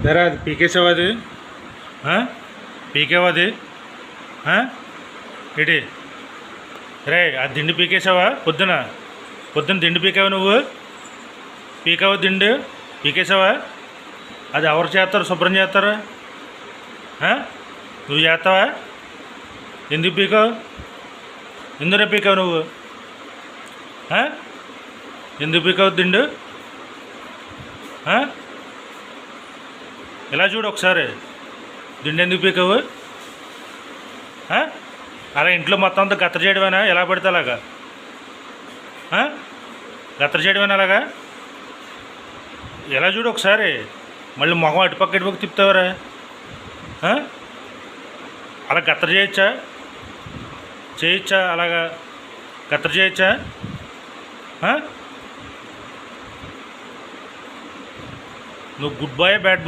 సరే అది పీకేసావా అది పీకేవా అది ఏంటి రే అది దిండి పీకేసావా పొద్దున్న దిండి పీకావా నువ్వు దిండు పీకేసావా అది ఎవరు చేస్తారు శుభ్రం చేస్తారు నువ్వు చేస్తావా ఎందుకు పీకావు ఎందుకు పీకావు నువ్వు ఎందుకు పీకావు దిండు ఇలా చూడు ఒకసారి దిండు ఎందుకు పీకావు అలా ఇంట్లో మొత్తం అంతా గత్తర చేయడమేనా ఎలా పడితే అలాగా గత్తర చేయడమేనా అలాగా ఎలా చూడు ఒకసారి మళ్ళీ మొహం ఇటుపక్క తిప్పుతావరా అలా గత్తర చేయొచ్చా అలాగా గత్తర చేయొచ్చా నువ్వు గుడ్ బాయ్ బ్యాడ్ బాయ్